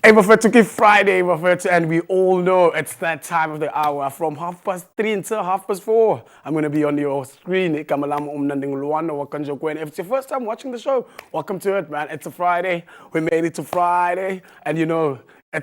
Hey, Mafetuki Friday, Mafetu, and we all know it's that time of the hour from 3:30 until 4:30. I'm going to be on your screen. If it's your first time watching the show, welcome to it, man. It's a Friday. We made it to Friday, and you know,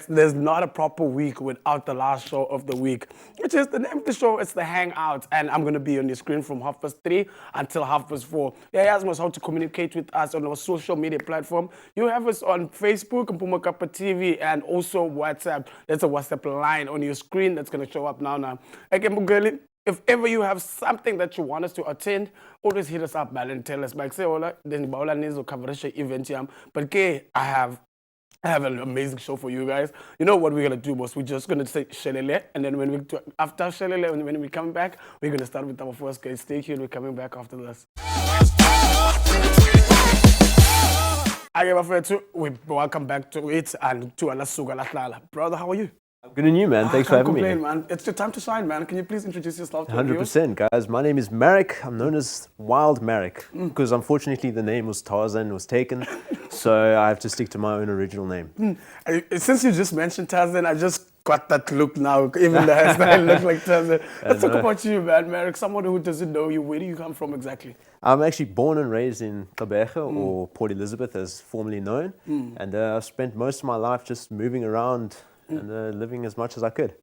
there's not a proper week without the last show of the week, which is the name of the show. It's the Hangout, and I'm going to be on your screen from 3:30 until 4:30. Yeah, ask us how to communicate with us on our social media platform. You have us on Facebook, Mpumakapa TV, and also WhatsApp. There's a WhatsApp line on your screen that's going to show up now. Again, Mugeli, if ever you have something that you want us to attend, always hit us up, man, and tell us. Like, say, hola, then Baola needs to cover the event. But okay, I have an amazing show for you guys. You know what we're gonna do, boss? We're just gonna say Shelele, and then after Shelele, when we come back, we're gonna start with our first guest. Stay tuned. We're coming back after this. I am afraid to. We welcome back to it and to Alasuga Latlala. Brother, how are you? I'm good and you, man. Thanks for having me. Man. It's your time to shine, man. Can you please introduce yourself to 100%, guys. My name is Marek. I'm known as Wild Marek because unfortunately the name was Tarzan, was taken. So I have to stick to my own original name. Since you just mentioned Tarzan, I just got that look now. Even the hairstyle looks like Tarzan. Let's talk about you, man. Marek, someone who doesn't know you, where do you come from exactly? I'm actually born and raised in Gqeberha, or Port Elizabeth as formerly known. And I've spent most of my life just moving around and living as much as I could.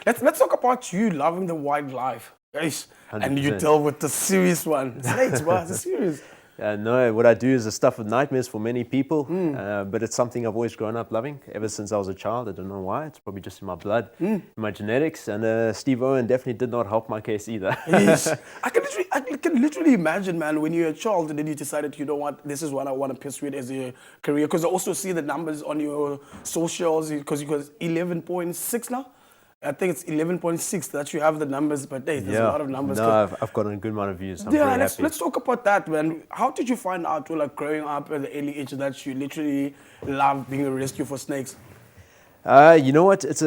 Let's talk about you loving the wildlife. Yes. And you deal with the serious one. Snakes, bro. It's serious. No, what I do is the stuff of nightmares for many people, but it's something I've always grown up loving ever since I was a child. I don't know why. It's probably just in my blood, in my genetics. And Steve Owen definitely did not help my case either. Yes. I can literally imagine, man, when you're a child and then you decided, you know what, this is what I want to pursue as a career. Because I also see the numbers on your socials, because you got 11.6 now. I think it's 11.6 that you have the numbers, but hey, there's a lot of numbers. No, I've got a good amount of views. I'm very happy. Let's talk about that, man. How did you find out, like growing up at the early age, that you literally love being a rescue for snakes? You know what? It's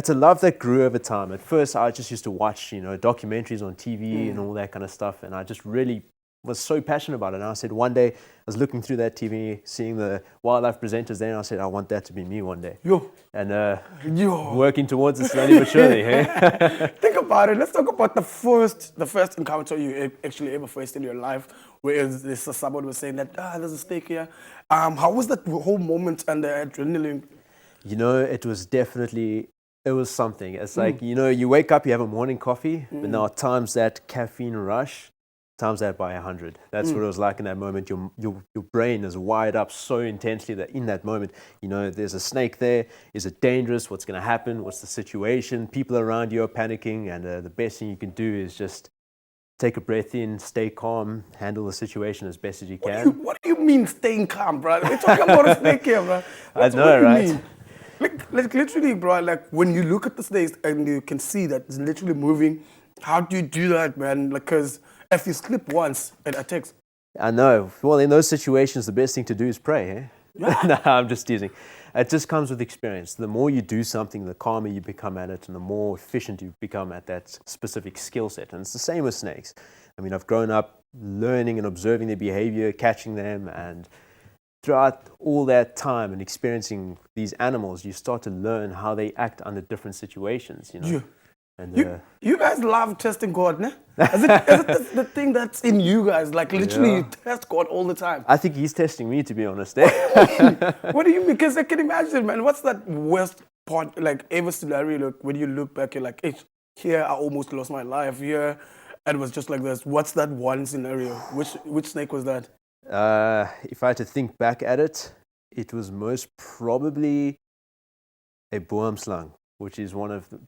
a love that grew over time. At first, I just used to watch, documentaries on TV and all that kind of stuff, and I just really was so passionate about it. And I said one day, I was looking through that TV, seeing the wildlife presenters there, and I said, I want that to be me one day. And working towards it slowly but surely. Hey? Think about it. Let's talk about the first encounter you actually ever faced in your life, where someone was saying that, there's a snake here. How was that whole moment and the adrenaline? It was something. It's like, you wake up, you have a morning coffee, but now at times that caffeine rush, times that by 100. That's what it was like in that moment. Your brain is wired up so intensely that in that moment, there's a snake there. Is it dangerous? What's going to happen? What's the situation? People around you are panicking, and the best thing you can do is just take a breath in, stay calm, handle the situation as best as you can. What do you mean staying calm, bro? We're talking about a snake here, bro. I know, right? Mean? Like literally, bro, like when you look at the snakes and you can see that it's literally moving, how do you do that, man? Like, because if you slip once, it attacks. I know. Well, in those situations, the best thing to do is pray, eh? Yeah. No, I'm just teasing. It just comes with experience. The more you do something, the calmer you become at it, and the more efficient you become at that specific skill set. And it's the same with snakes. I mean, I've grown up learning and observing their behavior, catching them, and throughout all that time and experiencing these animals, you start to learn how they act under different situations, Yeah. And, you guys love testing God, ne? Is it the thing that's in you guys? Like literally, you test God all the time. I think he's testing me, to be honest. What do you mean? Because I can imagine, man. What's that worst part, like ever scenario? Like when you look back, you're like, hey, here I almost lost my life. Here it was just like this. What's that one scenario? Which snake was that? If I had to think back at it, it was most probably a boomslang, which is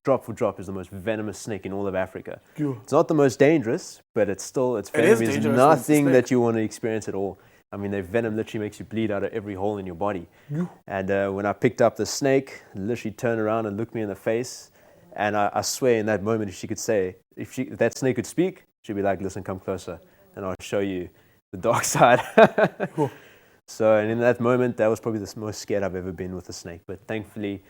drop for drop, is the most venomous snake in all of Africa. Yeah. It's not the most dangerous, but its venom is nothing that you want to experience at all. I mean, their venom literally makes you bleed out of every hole in your body. Yeah. And when I picked up the snake, literally turned around and looked me in the face, and I swear in that moment, if she could say, if that snake could speak, she'd be like, listen, come closer, and I'll show you the dark side. Cool. So, and in that moment, that was probably the most scared I've ever been with a snake. But thankfully,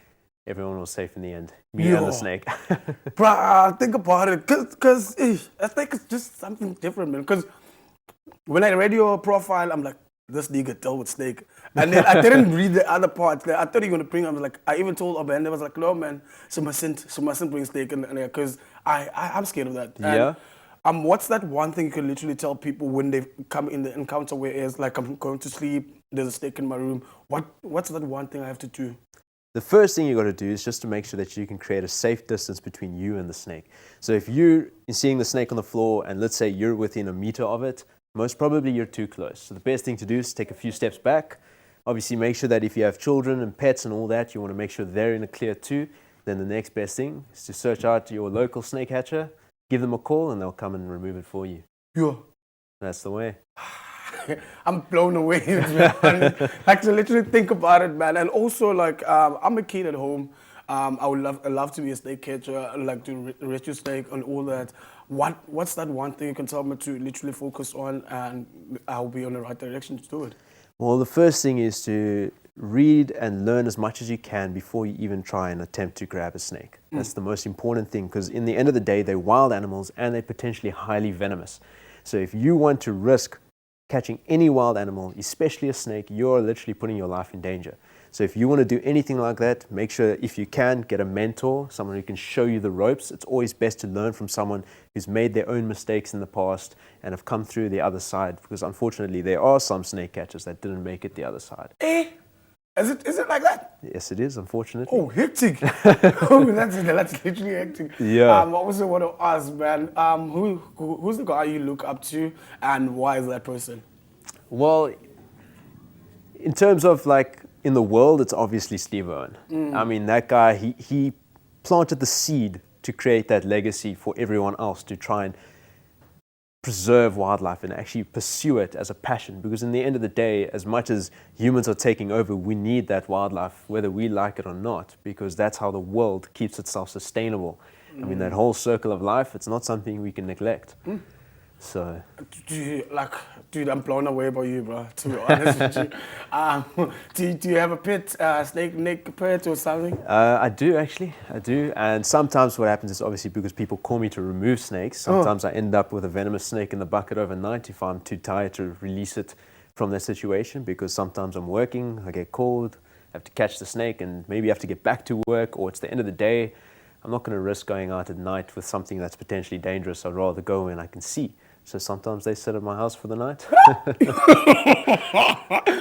everyone was safe in the end. Me and the snake. Bruh, think about it. Because I think it's just something different, man. Because when I read your profile, I'm like, this nigga dealt with snake. And then I didn't read the other part. I thought you were gonna bring. I was like, I even told Obende, I was like, no man, she mustn't bring steak in there because I'm scared of that. Yeah. And, what's that one thing you can literally tell people when they come in the encounter where it's like I'm going to sleep, there's a steak in my room. What's that one thing I have to do? The first thing you got to do is just to make sure that you can create a safe distance between you and the snake. So if you're seeing the snake on the floor and let's say you're within a meter of it, most probably you're too close. So the best thing to do is take a few steps back. Obviously make sure that if you have children and pets and all that, you want to make sure they're in a clear too. Then the next best thing is to search out your local snake hatcher, give them a call and they'll come and remove it for you. Yeah. That's the way. I'm blown away, man. Like to literally think about it, man. And also, like, I'm a kid at home. I love to be a snake catcher. I like to rescue snake and all that. What's that one thing you can tell me to literally focus on, and I'll be on the right direction to do it? Well, the first thing is to read and learn as much as you can before you even try and attempt to grab a snake. That's the most important thing because in the end of the day, they're wild animals and they're potentially highly venomous. So if you want to risk catching any wild animal, especially a snake, you're literally putting your life in danger. So if you want to do anything like that, make sure if you can, get a mentor, someone who can show you the ropes. It's always best to learn from someone who's made their own mistakes in the past and have come through the other side because unfortunately there are some snake catchers that didn't make it the other side. Is it like that? Yes, it is, unfortunately. Oh, hectic. Oh, that's literally hectic. Yeah. What was I want to ask, man? Who's the guy you look up to and why is that person? Well, in terms of like in the world, it's obviously Steve Owen. I mean, that guy, he planted the seed to create that legacy for everyone else to try and preserve wildlife and actually pursue it as a passion. Because in the end of the day, as much as humans are taking over, we need that wildlife, whether we like it or not, because that's how the world keeps itself sustainable. I mean, that whole circle of life, it's not something we can neglect. So, Dude, I'm blown away by you, bro. To be honest with you, do you have a pet, snake pet or something? I do actually, I do. And sometimes what happens is obviously because people call me to remove snakes, sometimes I end up with a venomous snake in the bucket overnight if I'm too tired to release it from that situation because sometimes I'm working, I get called, I have to catch the snake and maybe I have to get back to work or it's the end of the day. I'm not going to risk going out at night with something that's potentially dangerous. I'd rather go when I can see. So sometimes they sit at my house for the night.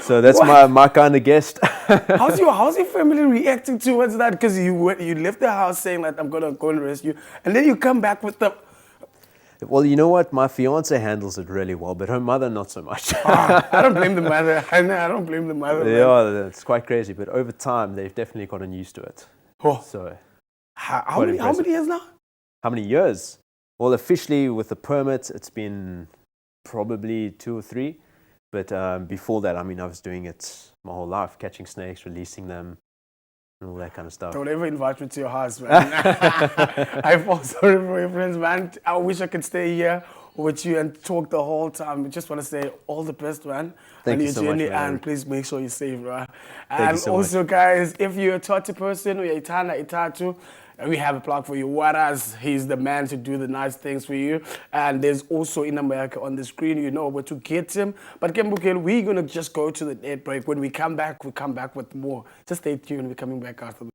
So that's my kind of guest. How's your family reacting towards that? Because you left the house saying like I'm gonna go and rescue, and then you come back with the. Well, you know what? My fiance handles it really well, but her mother not so much. I don't blame the mother. I don't blame the mother. Yeah, it's quite crazy. But over time, they've definitely gotten used to it. Oh. So how many years now? How many years? Well, officially with the permit, it's been probably 2 or 3. But before that, I mean, I was doing it my whole life, catching snakes, releasing them, and all that kind of stuff. Don't ever invite me to your house, man. I feel sorry for your friends, man. I wish I could stay here with you and talk the whole time. I just want to say all the best, man. Thank you so much, man. And please make sure you're safe, right? Thank you And so also, much. guys, if you're a Toti person or you're Itatu, we have a plug for you. Waras, he's the man to do the nice things for you. And there's also in America on the screen, you know where to get him. But Kembukel, we're going to just go to the net break. When we come back with more. Just stay tuned. We're coming back after this.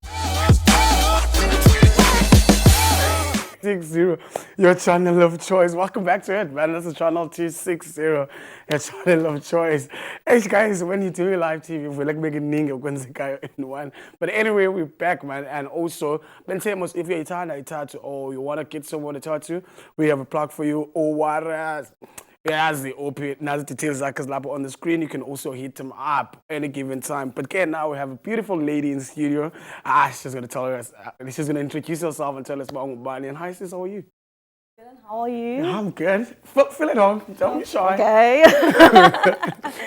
60, your channel of choice. Welcome back to it, man. This is channel 260, your channel of choice. Hey guys, when you do live TV, we like making ninga in one. But anyway, we're back, man. And also, Bentemos, if you're Itatu or you want to get someone to talk to, we have a plug for you. Waras. As the OP, now the details are on the screen. You can also hit them up any given time. But again, now we have a beautiful lady in the studio. She's going to tell us, she's going to introduce herself and tell us about Ngubani. And hi, sis, how are you? Good, how are you? I'm good. Feel at home. Don't be shy. Okay.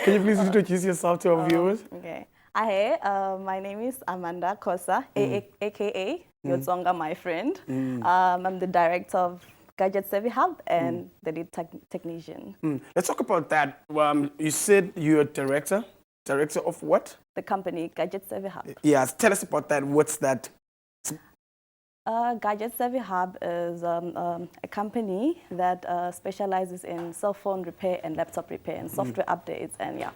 Can you please introduce yourself to our viewers? Okay. Hi, my name is Amanda Kosa, aka Yotsonga, my friend. I'm the director of Gadget Savvy Hub and the lead technician. Let's talk about that. You said you're a director. Director of what? The company Gadget Savvy Hub. Yeah, tell us about that. What's that? Gadget Savvy Hub is a company that specializes in cell phone repair and laptop repair and software updates and yeah.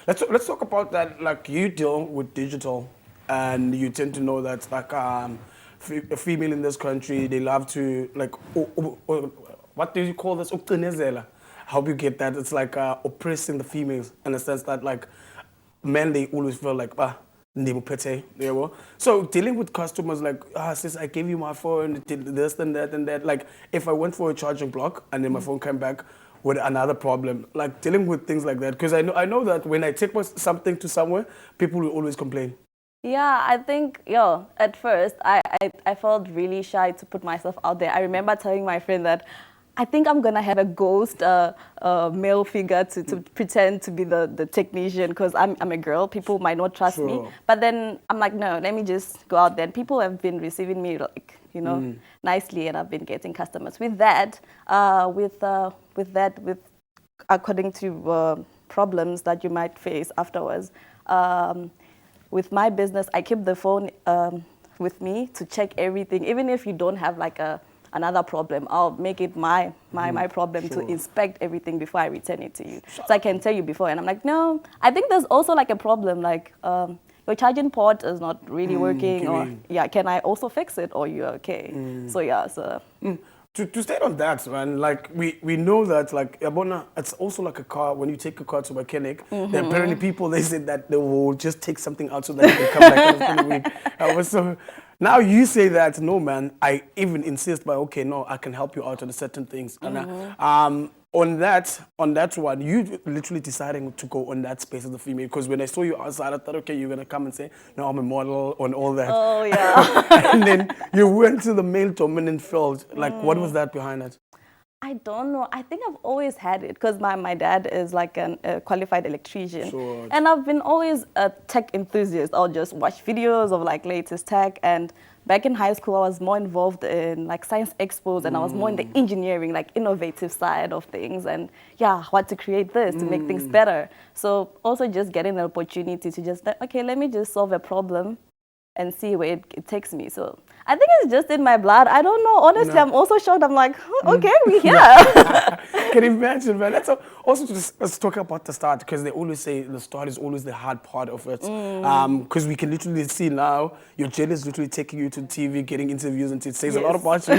Let's talk about that. Like you deal with digital, and you tend to know that like a female in this country, they love to like what do you call this? Uqinezela. How do you get that? It's like oppressing the females in the sense that like men they always feel like ndimuphethe, you know. So dealing with customers like sis, I gave you my phone, did this and that and that. Like if I went for a charging block and then my phone came back with another problem, like dealing with things like that, because I know that when I take something to somewhere, people will always complain. Yeah, I think, at first, I felt really shy to put myself out there. I remember telling my friend that I think I'm going to have a ghost male figure to pretend to be the technician because I'm a girl. People might not trust me. But then I'm like, no, let me just go out there. And people have been receiving me, like, nicely, and I've been getting customers. With that, according to problems that you might face afterwards, with my business, I keep the phone with me to check everything. Even if you don't have like another problem, I'll make it my problem to inspect everything before I return it to you. So I can tell you before, and I'm like, no, I think there's also like a problem, like your charging port is not really working, or can I also fix it, or you're okay? So. To stay on that, man, like we know that like Abona, it's also like a car. When you take a car to a mechanic, apparently people they said that they will just take something out so that it can come back kind of week. So now you say that no, man. I even insist by okay, no, I can help you out on certain things. And on that one, you literally deciding to go on that space as a female, because when I saw you outside, I thought, okay, you're gonna come and say, no, I'm a model and all that. Oh yeah. And then you went to the male dominant field. Like, what was that behind it? I don't know. I think I've always had it because my dad is like a qualified electrician. Sure. And I've been always a tech enthusiast. I'll just watch videos of like latest tech. And back in high school, I was more involved in like science expos, and I was more in the engineering, like innovative side of things. And what to create this to make things better. So also just getting the opportunity to just, okay, let me just solve a problem and see where it takes me. So I think it's just in my blood. I don't know. Honestly, I'm also shocked. I'm like, okay, we're here. Can you imagine, man? Also let's talk about the start, because they always say the start is always the hard part of it. Because we can literally see now your journey is literally taking you to TV, getting interviews, and it says a lot about you.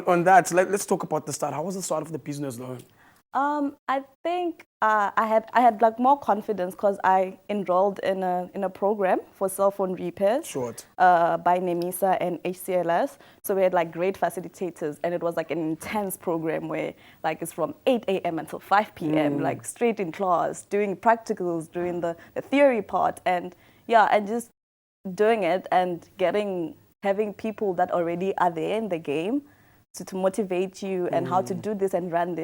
On that, let's talk about the start. How was the start of the business, though? I think I had like more confidence because I enrolled in a program for cell phone repairs by NEMISA and HCLS. So we had like great facilitators, and it was like an intense program where like it's from 8 a.m. until 5 p.m. like straight in class, doing practicals, doing the theory part, and just doing it and having people that already are there in the game to motivate you and how to do this and run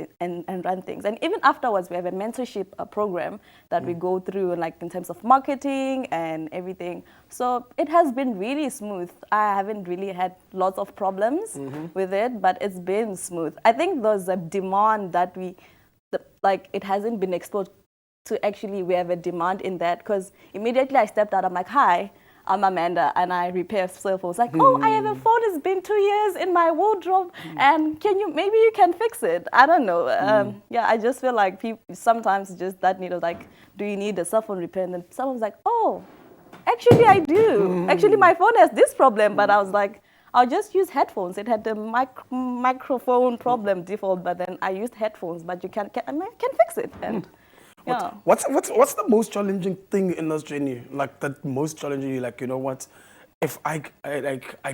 things. And even afterwards, we have a mentorship program that we go through, like in terms of marketing and everything. So it has been really smooth. I haven't really had lots of problems with it, but it's been smooth. I think there's a demand that it hasn't been explored to actually, we have a demand in that, because immediately I stepped out, I'm like, hi, I'm Amanda, and I repair cell phones. Like, I have a phone, it's been 2 years in my wardrobe, and maybe you can fix it. I don't know. I just feel like people sometimes just that need of like, do you need a cell phone repair? And then someone's like, oh, actually I do. Actually, my phone has this problem, but I was like, I'll just use headphones. It had the microphone problem default, but then I used headphones, but I can fix it. And What's the most challenging thing in this journey? Like the most challenging, like, you know what? If I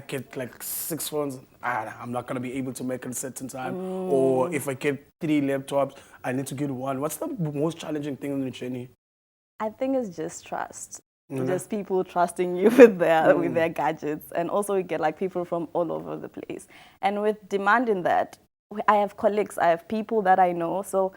get like 6 phones, I'm not gonna be able to make it a certain time. Or if I get 3 laptops, I need to get 1. What's the most challenging thing in the journey? I think it's just trust. Just people trusting you with their gadgets, and also we get like people from all over the place. And with demanding that, I have colleagues, I have people that I know. So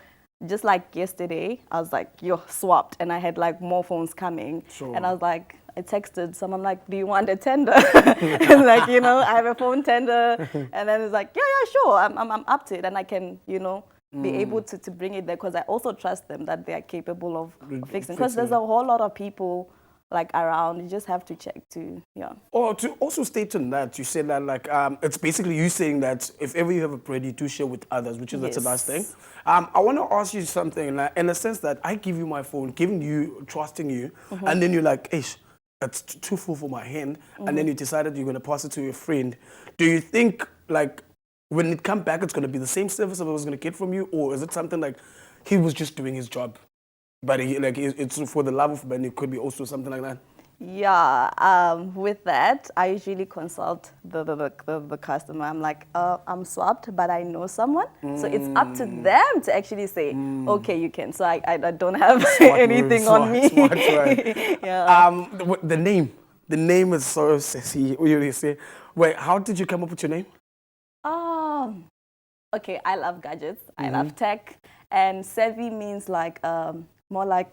just like yesterday, I was like, you're swapped, and I had like more phones coming, and I was like, I texted someone like, do you want a tender? And like, I have a phone tender, and then it's like, yeah, sure, I'm up to it, and I can, be able to bring it there, because I also trust them that they are capable of fixing. Because there's a whole lot of people like around. You just have to check to, yeah. Or to also state on that, you said that like it's basically you saying that if ever you have a bread, you do share with others, which is that's a nice thing. I want to ask you something in the sense that I give you my phone, giving you, trusting you, and then you're like, ish, it's too full for my hand, and then you decided you're going to pass it to your friend. Do you think like when it comes back, it's going to be the same service that I was going to get from you, or is it something like he was just doing his job? But it's for the love of money. It could be also something like that. Yeah, with that, I usually consult the customer. I'm like, I'm swapped, but I know someone. So it's up to them to actually say, okay, you can. So I don't have anything on me. Yeah. The name is so sexy. What do you say? Wait, how did you come up with your name? Okay, I love gadgets. I love tech. And savvy means like more like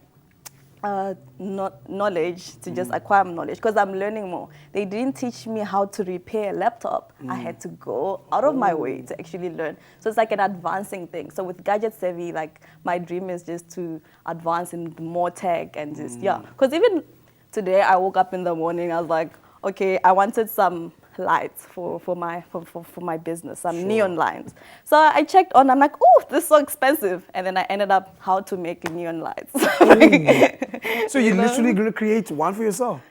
knowledge, to just acquire knowledge, because I'm learning more. They didn't teach me how to repair a laptop. I had to go out of my way to actually learn. So it's like an advancing thing. So with gadget savvy, like my dream is just to advance in more tech and just, yeah. Because even today I woke up in the morning, I was like, okay, I wanted some lights for my business, some neon lights. So I checked on, I'm like, oh, this is so expensive. And then I ended up how to make neon lights. So you're literally going to create one for yourself?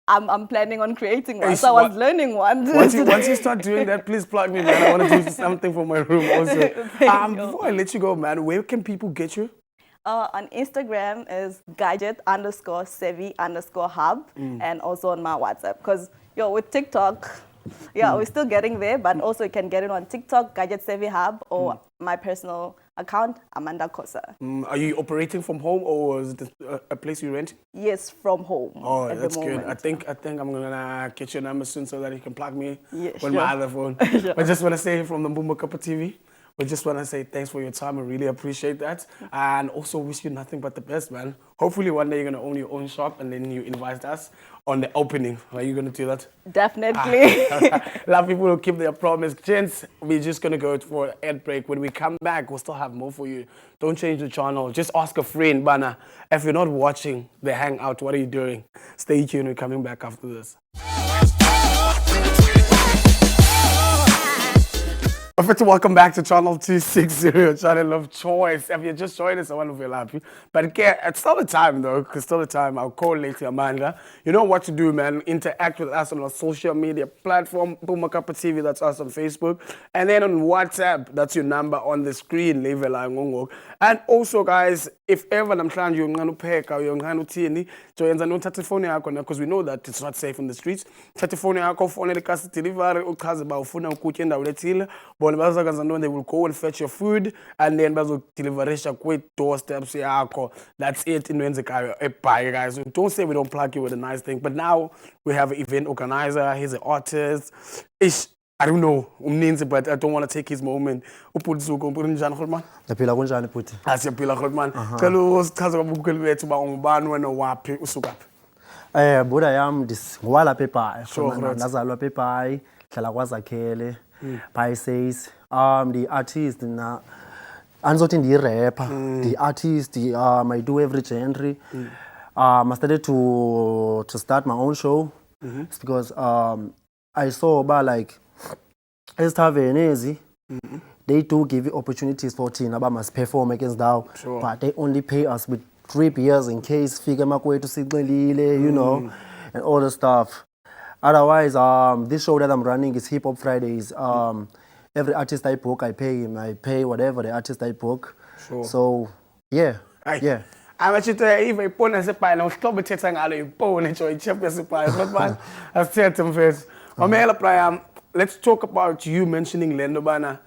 I'm planning on creating one. So I was learning one. Once you start doing that, please plug me, man. I want to do something for my room also. Before I let you go, man, where can people get you? On Instagram is gadget_savvy_hub, and also on my WhatsApp. Because with TikTok, we're still getting there, but also you can get it on TikTok, Gadget Savvy Hub, or my personal account, Amanda Kosa. Are you operating from home, or is it a place you rent? Yes, from home. Oh, at that's the moment. good. I think I'm gonna get your number soon so that you can plug me Sure. my other phone. I just want to say from the Boomba Cup of TV. We just want to say thanks for your time. I really appreciate that. And also wish you nothing but the best, man. Hopefully one day you're going to own your own shop and then you invite us on the opening. Are you going to do that? Definitely. A lot of people will keep their promise. Gents, we're just going to go for an ad break. When we come back, we'll still have more for you. Don't change the channel. Just ask a friend, Bana. If you're not watching the Hangout, what are you doing? Stay tuned. We're coming back after this. Welcome back to Channel 260, Channel of Choice. If you just joined us, I want to feel happy. But again, it's still the time, though, because still the time. I'll call later, Amanda. You know what to do, man. Interact with us on our social media platform, Boomba Cup of TV, that's us on Facebook. And then on WhatsApp, that's your number on the screen. Leave a line. And also, guys, if ever I'm trying to join the phone because we know that it's not safe in the streets. Phone the cast delivery, about phone they will go and fetch your food and then bazo deliverisha kwe doorsteps yakho. That's it in bye, guys. Don't say we don't plug you with a nice thing, but now we have an event organizer, he's an artist. I don't know, but I don't want to take his moment. Buda yam ngwala pepa nazalwa pepa hlala kwaZakhele says the artist na anzothi ndi rapper the artist I do every genre. I started to start my own show. It's because I saw about like they do give you opportunities for teen must perform against thou, but they only pay us with 3 beers in case figure makwe to you know, and all the stuff. Otherwise, this show that I'm running is Hip Hop Fridays. Every artist I book, I pay him. I pay whatever the artist I book. So yeah, yeah. I'm actually if I put as a pile, I'm stop it ngalo ipone nje ichephe sipaya. Not man. I've said them first. Let's talk about you mentioning Lendo Bana.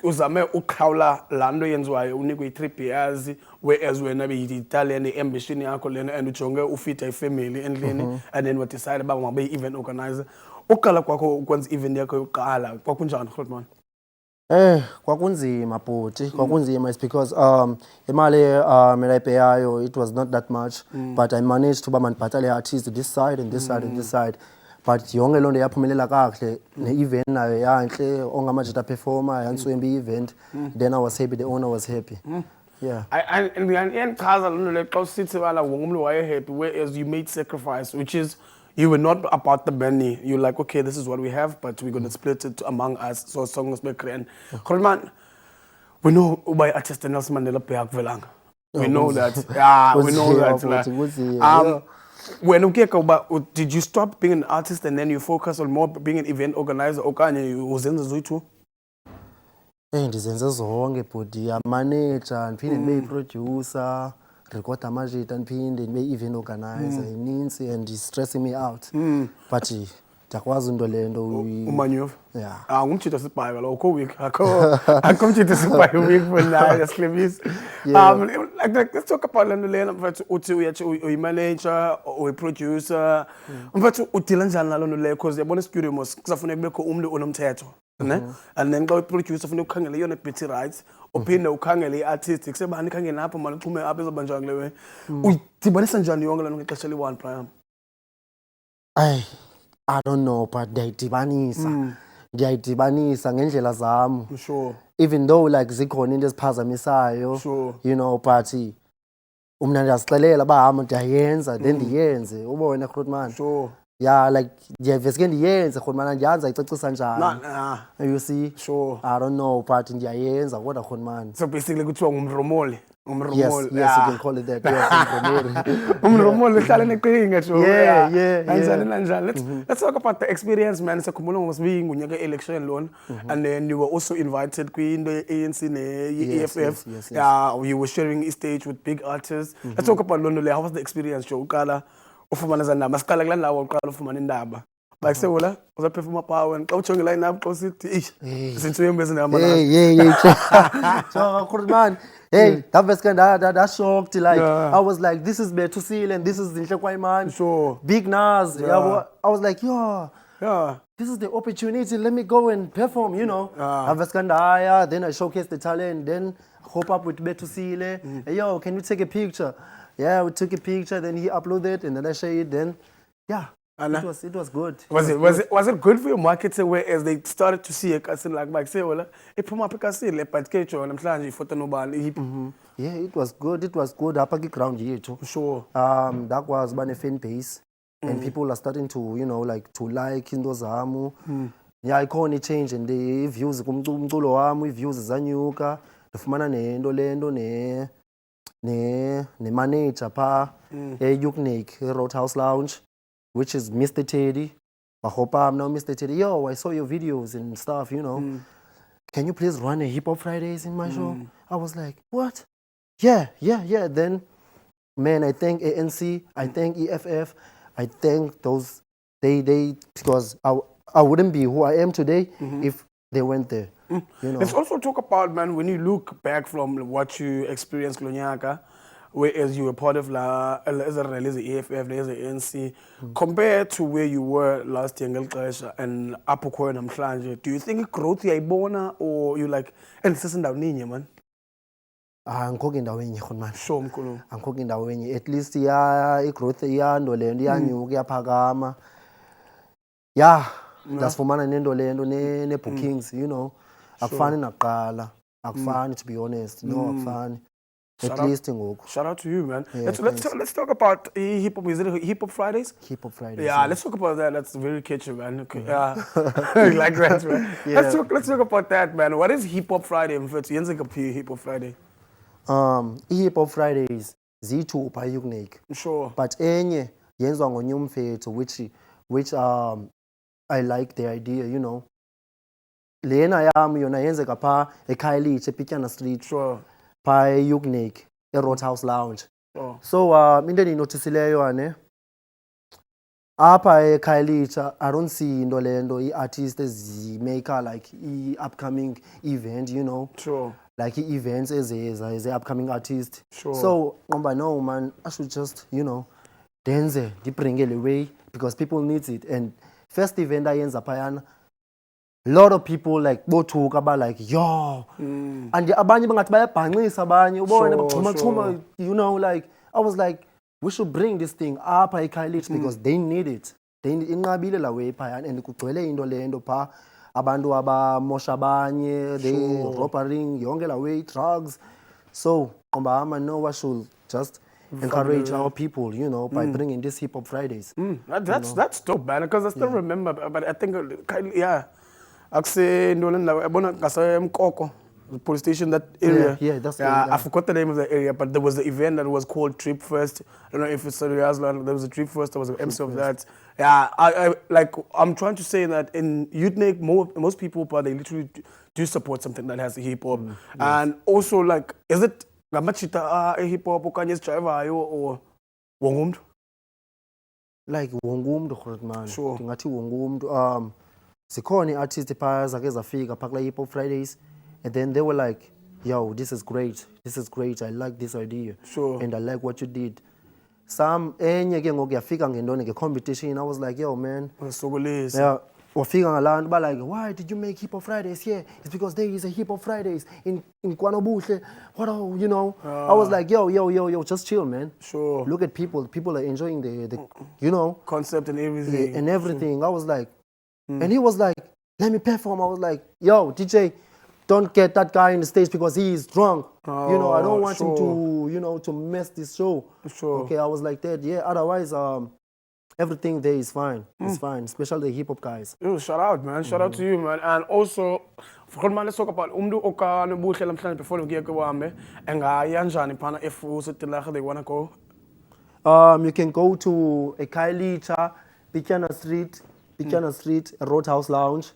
Uzame ukhawula lando yenziwayo unikwe 3 beers whereas wena Italian ambition yakho lena and ujonge ufita ifamily endlini and then what decide about mabe event organizer. Uqala kwakho ukwenza event yakho yokuqala kwakunjani Grootman? Kwakunzima bhuti, kwakunzima is because imali mina ipayayo it was not that much, but I managed to mandibhatale artists this side and this side and this side. But yonke lonto yaphumelela kahle ne-event nayo yanhle ongamajita performer yanswembi event. Then I was happy, the owner was happy. Yeah. And iyandichaza loo nto leyo xa usithi bana wonke umntu wayehappy, whereas you made sacrifice, which is you were not about the money. You're like, okay, this is what we have, but we're going to split it among us. So songs make grand. Man, we know by artist Nelson Mandela Bay velanga. We know that. Yeah, we know that. When did you stop being an artist and then you focus on more being an event organizer? Okanye uzenza zoyi-two? Ndizenze zonke bhuti, manager, ndiphinde ndibe yi-producer, record amashit, ndiphinde ndibe event organizer, inintsi and it's stressing me out. But ndiyakwazi into le nto. Umanyova? Yeah. Ngumtshitha sibhayi kaloku, akho week. Akho mtshitha sibhayi week for nayo, yasihlebisa. Let's talk about le nto lena, mfethu uthi uyi-manager, uyi-producer. Mfethu udila njani naloo nto leyo? Because yabona i-studio mos kusafuneka kubekho umntu onomthetho. And then xa uyi-producer funeka ukhangele yona i-beauty rights, uphinde ukhangele i-artist, kusebani ikhangele apho mani uxhume apho ezoba njani kule way. Uyidibanisa njani yonke le nto ngexesha eli-one, Brian? I don't know, but ndiyayidibanisa ngendlela zam. Sure. Even though like zikhona into eziphazamisayo, Sure. you know, but umna ndiyazixelela uba hamba ndiyayenza, then ndiyenze, ubone Grootman. Sure. Yeah, like ndiyaveske ndiyenze Grootman, andiyazi ayicacisa njani. You see? Sure. I don't know, but ndiyayenza kodwa Grootman. So basically kuthiwa ngumromoli. Yes, you can call it that. Yes, umromoli uhlala neqinga jo. Yeah. Kanjani. Let's talk about the experience, man. Sekhumbula ngosibingi unyaka election lona, and then you were also invited kwinto ye-ANC ne-EFF. Yes. Yeah, you were sharing a stage with big artists. Let's talk about lona le. How was the experience jo? Uqala ufumana zandaba. Siqala kula ndawo uqala ufumana indaba. Like say wala uzaphefuma power and xa ujonge line up xa usithi ish izinto ezinama so Grootman, hey, that was kind of shocked, like I was like, this is Betusile and this is Zinhle Kwaiman. Sure. Big Nas. Yeah. I was like, yeah, this is the opportunity, let me go and perform, you know. I was kind of then I showcased the talent, then hope up with Betusile. Hey, yo, can we take a picture? Yeah, we took a picture, then he uploaded and then I shared it, then yeah. It was good. Was it good for your marketing, whereas they started to see a castle like say wala iphuma apha castle but ke jona namhlanje ifoto nobani. Yeah, it was good apha ki ground yethu. Sure. That was bane fan base and people are starting to, you know, like to like into zamu. Yeah, ikhona change and the views kumculo wami, views zanyuka, ndifumana nento lento ne manager pha e-Unique Roadhouse Lounge, which is Mr. Teddy. I hope I'm now Mr. Teddy. Yo, I saw your videos and stuff, you know. Can you please run a Hip Hop Fridays in my show? I was like, what? Yeah. Then, man, I thank ANC, I thank EFF, I thank those, they because I wouldn't be who I am today if they went there. You know. Let's also talk about, man, when you look back from what you experienced Lonyaka, whereas you were part of as a EFF, as a ANC, compared to where you were last year and Apoko and Namhlanje, do you think growth yayibona or you like and sisendaweni man? Angikho endaweni khona sure mkhulu angikho endaweni at least growth iyando le nto iyanyuka iyaphakama ndasifumana nento lento ne bookings, you know. Akufani naqala akufani, to be honest, no akufani. Shout out to you, man. Yeah, let's talk about hip hop. Is it Hip Hop Fridays? Hip Hop Fridays. Yeah, let's talk about that. That's very catchy, man. Okay. Yeah, like that, man. Yeah. Let's talk about that, man. What is Hip Hop Friday? Hip Hop Friday. Hip Hop Fridays Z2 by Unique. Sure. But enye yenziwa ngonyumfethu which I like the idea, you know. Lena yami yona yenzeka pha eKhayelitshe ePityana Street. Sure. By Unique, a Roadhouse Lounge. Oh. So, into endinothisileyo ane apha eKhayelitshe, I don't see into lento i-artist ezimaker like upcoming event, you know. Sure. Like events as a upcoming artist. Sure. So, no man, I should just, you know, dance bring it away because people need it. And first event I ends up a lot of people like talk about like yo and abanye bangathi bayabhanqisa abanye ubone bachuma, you know, like I was like we should bring this thing up eKhayelitshe because they need it. They inqabile la way phaya and kugcwele into lento pha abantu abamosha abanye, they robbering yonke la way, drugs. So, I know I should just encourage our people, you know, by bringing this Hip Hop Fridays. That's dope, man. Because I still remember, but I think, yeah, I say, the police station, that area. Yeah, that's the yeah. area. I forgot the name of the area, but there was the event that was called Trip First. I don't know if it's serious. There was a Trip First. There was an MC of that. Yeah, I'm trying to say that in Youth most people, but they literally do support something that has hip hop, and also like, is it gamachita hip hop okanye driver or wongumuntu? Like wonke umuntu man. Sure. Ndingathi wonke umuntu. Zikhona i-artist phaya zake zafika phakula Hip Hop Fridays, and then they were like, yo, this is great, I like this idea. Sure. And I like what you did. Some enye ke ngoku yafika ngendoni nge-competition. I was like, yo man, yeah, wafika ngalantu ba like, why did you make Hip Hop Fridays here? It's because there is a Hip Hop Fridays in KwaNobuhle. What, you know? I was like, yo, just chill, man. Sure. Look at people are enjoying the you know, Concept and everything. and everything. I was like, and he was like, let me perform. I was like, yo, DJ, don't get that guy in the stage because he is drunk. You know, I don't want him to, you know, to mess this show. Sure. Okay, I was like that. Yeah, otherwise, everything there is fine. It's fine, especially the hip hop guys. Yo, shout out, man. Shout out to you, man. And also, let's talk about KwaNobuhle namhlanje before we get kwami. Engaya njani phana if usetilaka they wanna go. You can go to a Kailicha, Pichana Street, Roadhouse Lounge.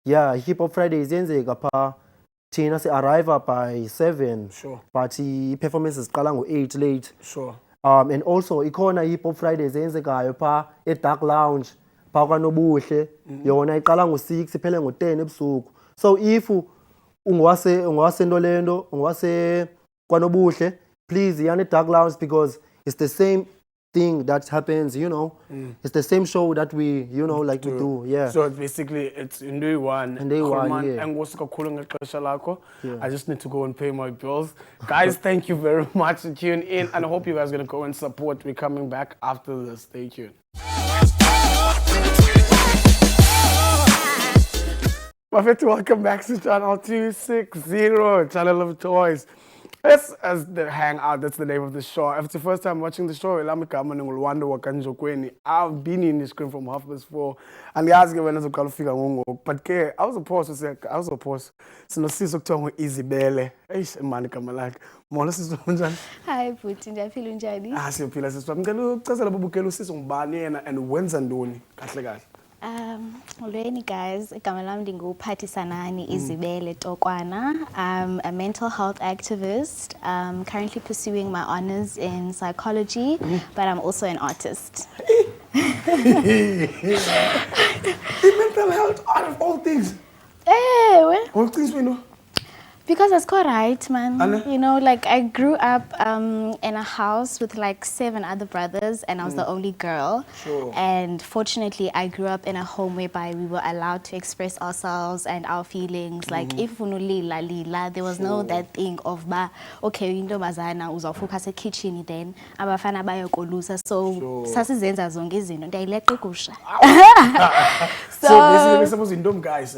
Yeah, Hip Hop Fridays yenzeka pha. Thina arrive by 7. Sure. But performances qala ngo-8 late. Sure. And also ikhona Hip Hop Fridays yenzekayo pha Dark Lounge pha KwaNobuhle. Yona iqala ngo-6 iphele ngo-10 ebusuku. So if ungwase Ndolendo, ungwase KwaNobuhle, please yana Dark Lounge because it's the same thing that happens, you know. It's the same show that we, you know, like we do. Yeah. So basically, it's in day one. In day one, yeah. I just need to go and pay my bills. Guys, thank you very much for tuning in. And I hope you guys are going to go and support. We're coming back after this. Stay tuned. Welcome back to channel 260, channel of choice. This is the Hangout. That's the name of the show. If it's the first time watching the show, I've been in the screen from 4:30, and guys, when I was going to figure out, but I was supposed to say, so no sis okuthiwa Izibele. Eish man kamalaka. Mona sis unjani? Hi Bhuti, ndiyaphila unjani? Siyaphila sis. Ngicela ukuchazela babukela usisi ngubani yena and wenza ntoni kahle kahle. Molweni guys, igama lami ndinguphathisanani Izibele Tokwana. I'm a mental health activist, currently pursuing my honors in psychology, but I'm also an artist. Mental health out of all things. All things we know. Because that's quite right, man. Anna? You know, like I grew up in a house with like 7 other brothers, and I was the only girl. Sure. And fortunately, I grew up in a home whereby we were allowed to express ourselves and our feelings. Like if lila, there was no that thing of okay, into mazana uzawufocus kitchen then abafana bayokolusa. So sasizenza zonke izinto ndiyayileqa igusha. So basically suppose indom guys.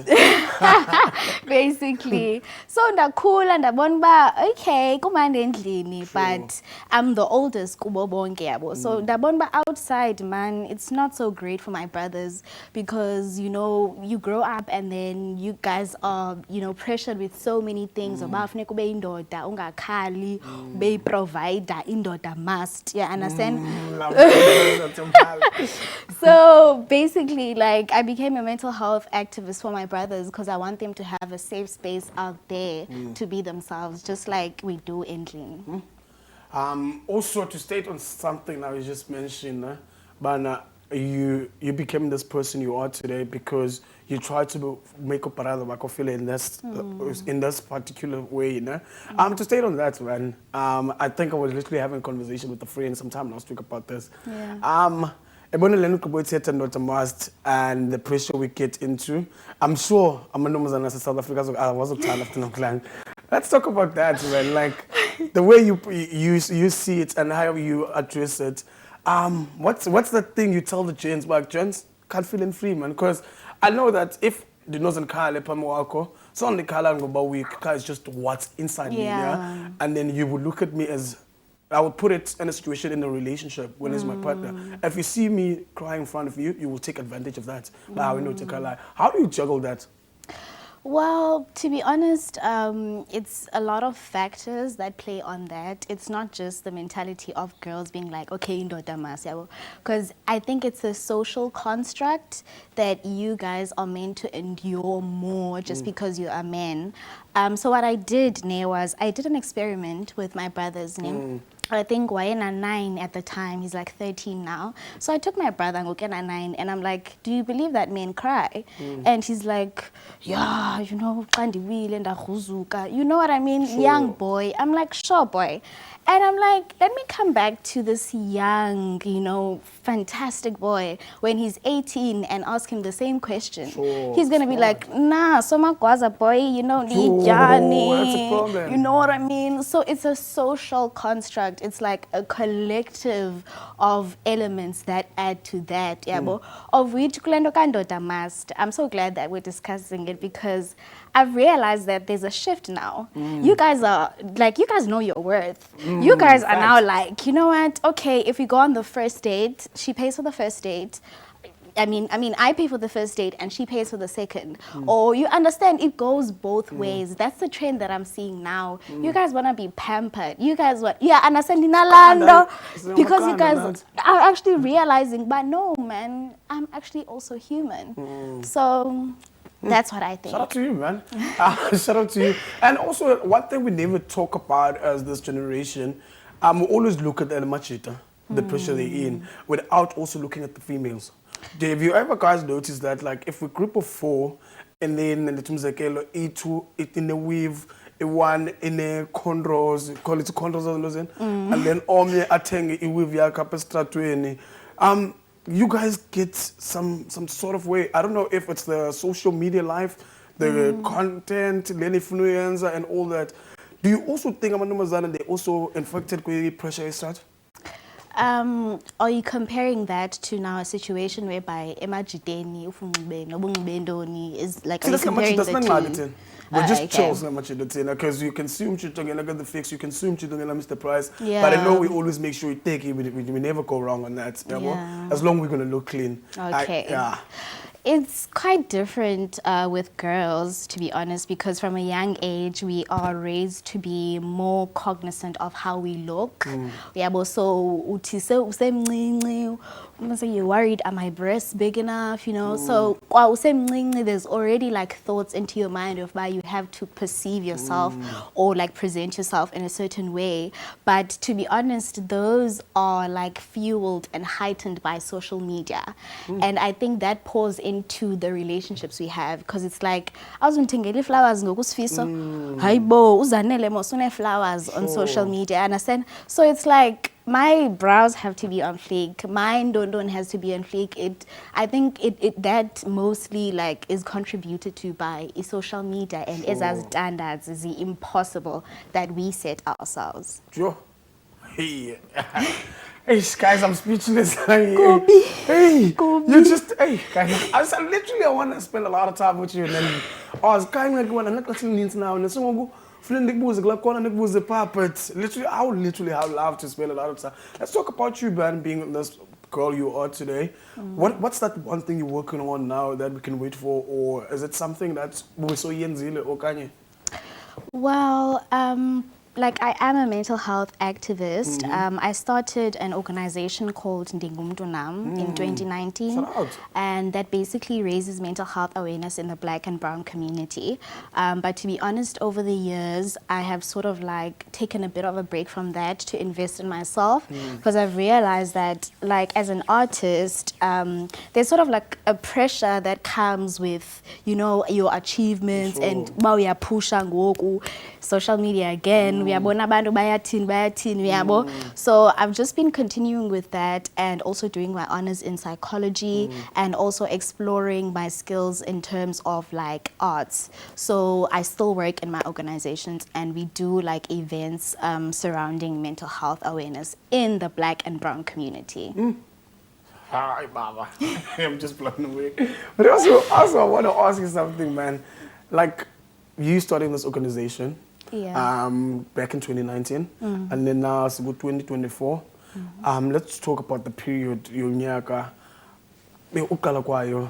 Basically. So ndakhula ndabona uba okay kumande endlini, but I'm the oldest kubo bonke yabo. So ndabona uba outside, man, it's not so great for my brothers because, you know, you grow up and then you guys are, you know, pressured with so many things. Uba funeka ube indoda ungakhali, ube provider, indoda must. Yeah, understand? So basically, like, I became a mental health activist for my brothers because I want them to have a safe space out there to be themselves, just like we do in Clean. Also, to state on something I was just mentioning, but you became this person you are today because you tried to make up another feel in this particular way, you know. To state on that, man, I think I was literally having a conversation with a friend sometime last week about this. Yeah. And the pressure we get into. I'm sure I'm a number South Africa, so I was a child of the clan. Let's talk about that, man. Like the way you see it and how you address it. What's the thing you tell the gents? Like, gents, can't feel free, man. Because I know that if the nose and car lepamwako, It's not the color but we it's just what's inside me, yeah? And then you would look at me as I would put it in a situation in a relationship when it's my partner. If you see me crying in front of you, you will take advantage of that. How do you juggle that? Well, to be honest, it's a lot of factors that play on that. It's not just the mentality of girls being like, okay, because I think it's a social construct that you guys are meant to endure more just because you are men. So what I did, was I did an experiment with my brother's name. I think Wayena 9 at the time, he's like 13 now. So I took my brother and Wayena 9 and I'm like, do you believe that men cry? And he's like, yeah, you know, you know what I mean? Sure. Young boy. I'm like, sure boy. And I'm like, let me come back to this young, you know, fantastic boy when he's 18 and ask him the same question. Sure. He's going to be like, nah, so magwaza boy, you know, that's a problem. You know what I mean? So it's a social construct. It's like a collective of elements that add to that. Of which must. I'm so glad that we're discussing it because I've realized that there's a shift now. You guys are like, you guys know your worth. You guys are now like, you know what? Okay, if we go on the first date, she pays for the first date. I mean, I pay for the first date and she pays for the second. Or you understand, it goes both ways. That's the trend that I'm seeing now. You guys want to be pampered. You guys want, understand, because you guys are actually realizing, but no, man, I'm actually also human. So that's what I think. Shout out to you, man. Shout out to you. And also, one thing we never talk about as this generation, we always look at the machita, the pressure they're in, without also looking at the females. Have you ever guys noticed that, like, if a group of 4, and then the teams like E2, it in a weave, one in a cornrows, call it cornrows, and then Omni attend a weave yakapestratweni. You guys get some sort of way. I don't know if it's the social media life, the content, the influencer, and all that. Do you also think they also infected with pressure start? Are you comparing that to now a situation whereby emajideni is like, are you comparing the two? We're just chills because you consume the fix, you consume Mr. Price. But I know we always make sure we take it. We never go wrong on that. As long as we're gonna look clean. Okay. It's quite different with girls, to be honest, because from a young age, we are raised to be more cognizant of how we look. So you're worried, are my breasts big enough, you know? So there's already like thoughts into your mind of why you have to perceive yourself or like present yourself in a certain way. But to be honest, those are like fueled and heightened by social media. And I think that pours into the relationships we have, because it's like, I was thinking flowers flowers on social media, understand? So it's like, my brows have to be on fleek, mine don't has to be on fleek. I think that mostly like is contributed to by social media and is as standards is the impossible that we set ourselves. Sure. Hey, guys, I'm speechless. Kobe. You just, guys, I literally want to spend a lot of time with you, and then I was kind of going, I'm not listening now, and someone go, but literally, I would literally have loved to spend a lot of time. Let's talk about you, man, being this girl you are today. What's that one thing you're working on now that we can wait for, or is it something that's so yenzile or kanye? Well, like I am a mental health activist. I started an organization called Ndingumtunam in 2019, and that basically raises mental health awareness in the Black and Brown community. But to be honest, over the years, I have sort of like taken a bit of a break from that to invest in myself, because I've realized that like as an artist, there's sort of like a pressure that comes with, you know, your achievements and we are pushing social media again. So I've just been continuing with that and also doing my honors in psychology and also exploring my skills in terms of like arts. So I still work in my organizations and we do like events surrounding mental health awareness in the Black and Brown community. Hi, Baba. I'm just blown away. But also I want to ask you something, man. Like, you starting this organization Yeah. back in 2019, and then now it's 2024. Let's talk about the period yonyaka uqala kwayo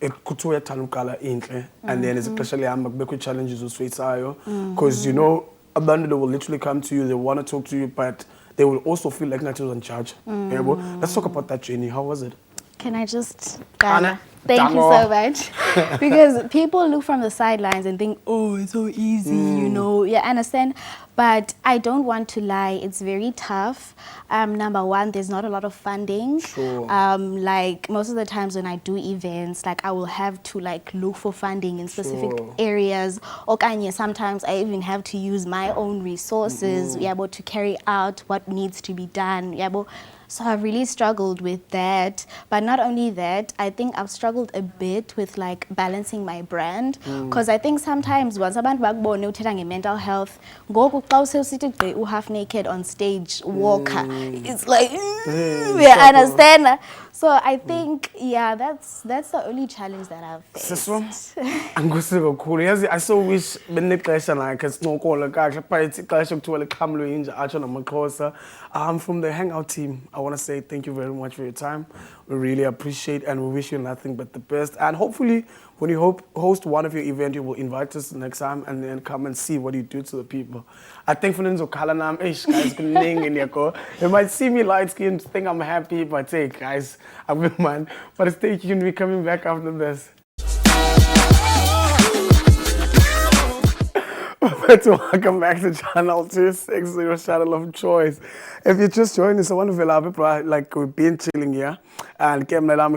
ekuthiwa uyathanda uqala inhle, and then especially lihamba kubekho challenges uzifaceayo, because you know abantu, they will literally come to you, they want to talk to you, but they will also feel like nothing on charge. Let's talk about that journey. How was it? Can I just Anna, thank you so much? Because people look from the sidelines and think, oh, it's so easy, you know. Yeah, I understand. But I don't want to lie. It's very tough. Number one, there's not a lot of funding. Sure. Like most of the times when I do events, like I will have to like look for funding in specific Sure. areas. Okanye, sometimes I even have to use my own resources to carry out what needs to be done. So I've really struggled with that. But not only that, I think I've struggled a bit with like balancing my brand. Because I think sometimes once abantu bakubone uthetha nge-mental health, ngoku xa usewusithi gqi half naked on stage, walker, it's like, I understand. So I think, yeah, that's the only challenge that I've faced. Angikusize kakhulu. Yazi, I so wish benexesha like sincokola kahle but ixesha kuthiwa liqhamlwe yinje atsho namaXhosa. From the Hangout team, I want to say thank you very much for your time. We really appreciate and we wish you nothing but the best. And hopefully, when you host one of your events, you will invite us next time and then come and see what you do to the people. I think for Nzokala guys, you might see me light skinned, think I'm happy, but hey guys, I'm with man. But stay tuned, we're coming back after this. Welcome back to Channel 260, your channel of choice. If you just joined us, I want to feel like we've been chilling here. And I'll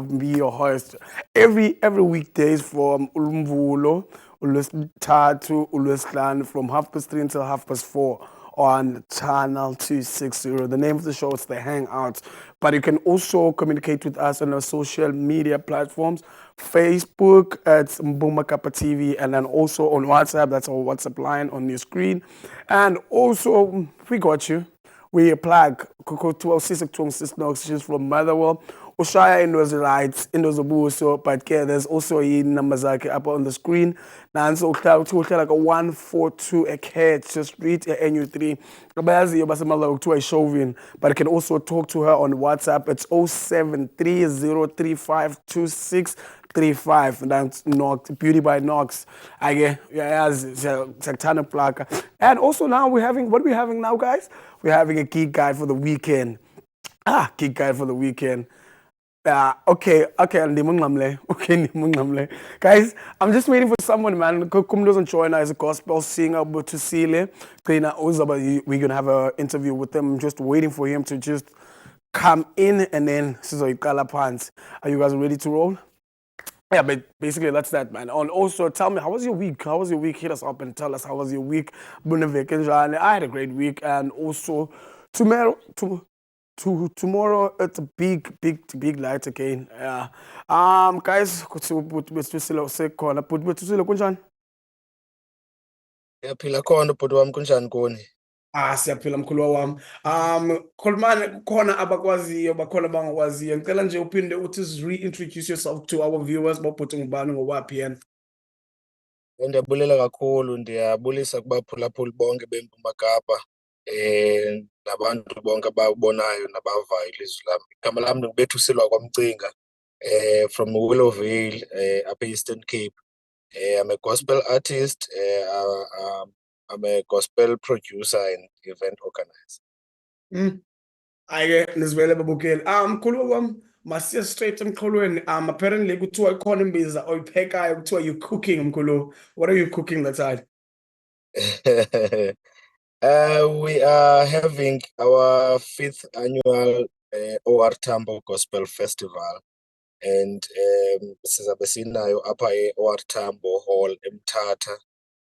be your host every weekdays from Ulumvulo, Ulwesithathu, Ulwesihlanu, from 3:30 until 4:30 on Channel 260. The name of the show is The Hangout. But you can also communicate with us on our social media platforms. Facebook, it's Mbumakapa TV, and then also on WhatsApp, that's our WhatsApp line on your screen. And also, we got you. We plug Kuko 12 she's from Motherwell. Ushaya in those rights, in those abuso, but yeah, there's also a number up on the screen. Now, so like a 142 a catch, just read a NU3. To a Chauvin, but I can also talk to her on WhatsApp. It's 0730352635. And that's Nox, Beauty by Nox. I get, and also now what are we having now, guys? We're having a geek guide for the weekend. Geek guide for the weekend. Okay, guys, I'm just waiting for someone, man. Kum doesn't join us as a gospel singer, but to see we're gonna have an interview with them. I'm just waiting for him to just come in and then are you guys ready to roll? Yeah, but basically that's that, man. And also, tell me, how was your week? Hit us up and tell us how was your week. I had a great week, and also tomorrow it's a big light again. Yeah. Guys, Yaphila khona ubhuti wami kunjani kuni? Siyaphila mkhulu wami. Khulumani kukhona abakwaziyo bakhona abangakwaziyo. Ngicela nje uphinde uthi reintroduce yourself to our viewers bobhuti ngubani ngowaphi yena. Ndiyabulela kakhulu, ndiyabulisa kubaphulaphuli bonke beMpuma Kapa, nabantu bonke ababonayo nabavayo ilizwi lami. Igama lami nguBethuselwa kwaMcinga, from Willowvale, upper Eastern Cape. I'm a gospel artist, I'm a gospel producer and event organizer. Ayeke nizivele babukeli. Mkhulu wami, masiye straight emxholweni. Apparently kuthiwa ikhona imbiza oyiphekayo kuthiwa you cooking mkhulu. What are you cooking that side? We are having our 5th annual OR Tambo Gospel Festival, and sizabe sinayo apha e-OR Tambo Hall eMthatha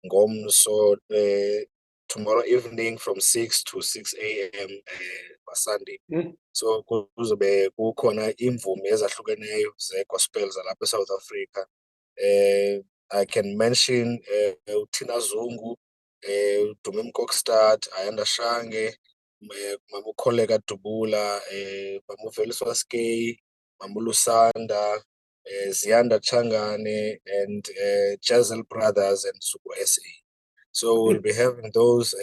ngomso tomorrow evening from 6 to 6 a.m. Sunday. So kuzobe kukhona imvumi ezahlukeneyo ze-gospel zalapha eSouth Africa. I can mention uThina Zungu, Dumi Mkokstad, Ayanda Shange, Mama Koleka Dubula, Mama Veliswa Skay, Mama Lusanda, Ziyanda Changane, and Jazel Brothers and Suku SA. So we'll be having those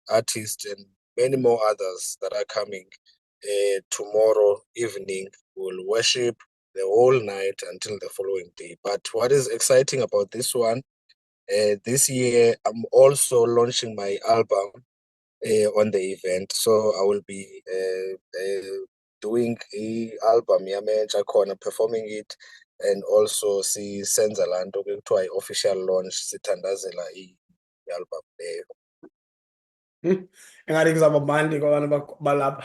artists and many more others that are coming tomorrow evening. We'll worship the whole night until the following day. But what is exciting about this one, this year, I'm also launching my album on the event. So I will be doing a album yamenja khona, performing it, and also senza laa nto ke kuthiwa i-official launch sithandazela i-album leyo. Engathi kuzawuba mandi kwabantu balapha.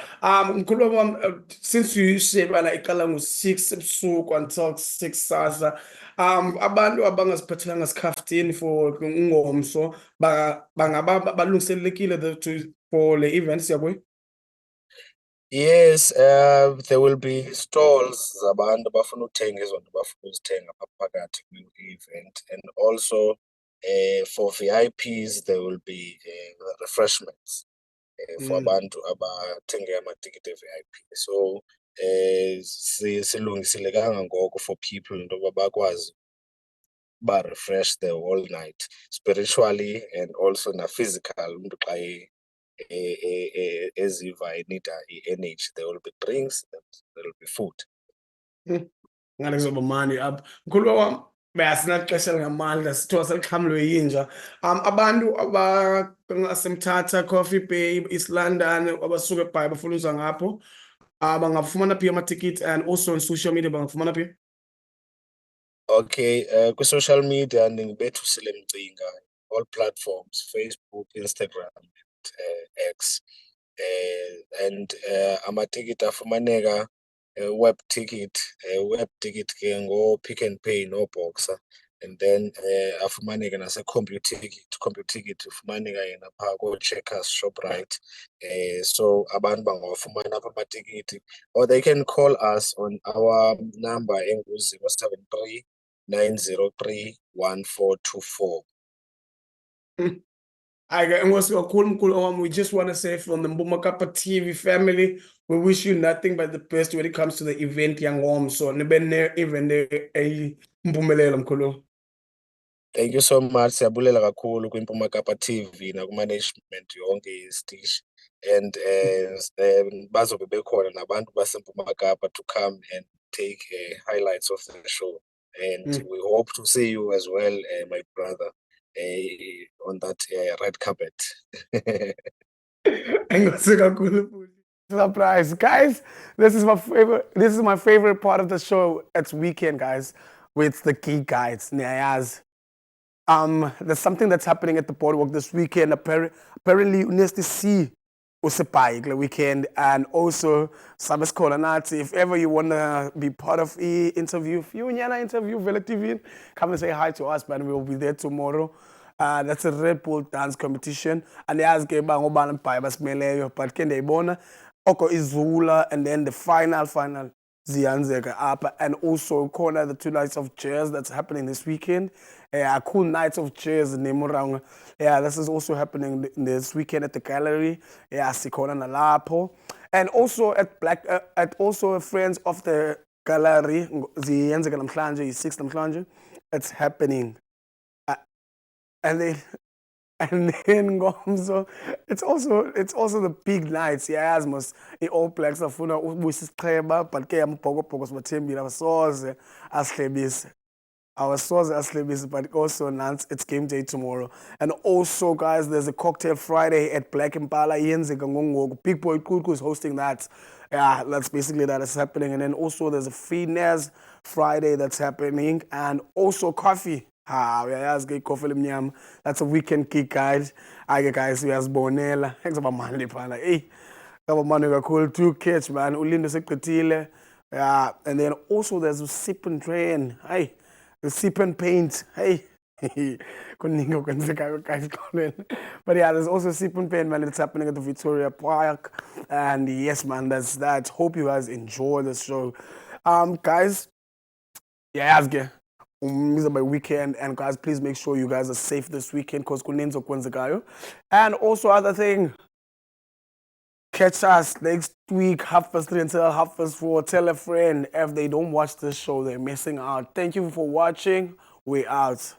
Mkhulu wam, since you said bana iqala ngo-6 ebusuku until 6 sasa, abantu abangaziphathelanga sikhaftini for ungomso bangaba balungiselekile for le event siyabuya? Yes, there will be stalls zabantu abafuna uthenga izo nto bafuna uzithenga phakathi kwi-event, and also for VIPs there will be refreshments for abantu abathenge amatikiti e-VIP. So silungisile kangangoko for people into yoba bakwazi ba-refresh the whole night, spiritually and also na-physical. Umntu xa eziva enida i-energy, there will be drinks, there will be food. Ngathi kuzoba mandi apha. Mkhulu wam, beyasinexesha lingamandla sithiwa selixhamlwe yinja. Abantu abangasemthatha, Coffee Bay, East London, abasuka eBhayi bafuna uza ngapho, bangafumana phi amatikiti, and also on social media bangafumana phi? Okay, kwi-social media ndingubethusile Mcinga, all platforms, Facebook, Instagram, and X. And amatikiti afumaneka web ticket ke ngo-Pick n Pay no-Boxer, and then afumaneka nase-computer ticket ufumaneka yena phaa koo-Checkers, Shoprite. So abantu bangawafumana apha amatikiti, or they can call us on our number engu-073 903 1424. And what's cool, mkhulu, we just want to say from the Mbumakapa TV family, we wish you nothing but the best when it comes to the event Yangom. So nibe event impumelelo mkhulu. Thank you so much. Siyabulela kakhulu kwiMpuma Kapa TV nakumanagement yonke yesitishi, and bazobe bekhona nabantu baseMpuma Kapa to come and take highlights of the show. And we hope to see you as well, my brother, on that red carpet. Surprise, guys! This is my favorite. This is my favorite part of the show. It's weekend, guys, with the geek guides. Nyayaz. There's something that's happening at the boardwalk this weekend. Apparently, Unesti C Usipai the weekend, and also Sabes Kolanati. If ever you wanna be part of the interview, if you wanna interview Vela TV, come and say hi to us, man. We'll be there tomorrow. That's a Red Bull dance competition. And they ask about Oban Pai Basmeleyo, but can they bona? Oko Izula, and then the final Zianzeka up, and also corner the 2 nights of cheers that's happening this weekend. Cool nights of cheers in Nemurang. Yeah, this is also happening this weekend at the gallery. Yeah, Sikona Nalapo. And also at also Friends of the Gallery, Zianzeka Namklanje, 6th Namklanje. It's happening. And then Gomzo, it's also the big nights. Yeah, as in all places afuna ubusisiqheba, but ke amphokopoko sibathembile abasoze aslebisi, but also Nance, it's game day tomorrow. And also, guys, there's a cocktail Friday at Black Impala. Big Boy Kuku is hosting that. Yeah, that's basically that is happening. And then also there's a Finesse Friday that's happening, and also coffee. That's a weekend kick, guys. Guys, we has Bonella. Thanks about Manly Pana. Hey, cool 2 kids, man. Ulindo Sekretile. Yeah, and then also there's a sip and train. Hey, the sip and paint. Hey. But yeah, there's also sip and paint, man. It's happening at the Victoria Park. And yes, man, that's that. Hope you guys enjoy the show. Guys, yeah, ask this is my weekend, and guys, please make sure you guys are safe this weekend because kunenzo kwenzekayo. And also other thing, Catch us next week, 3:30 until 4:30. Tell a friend if they don't watch this show, they're missing out. Thank you for watching. We're out.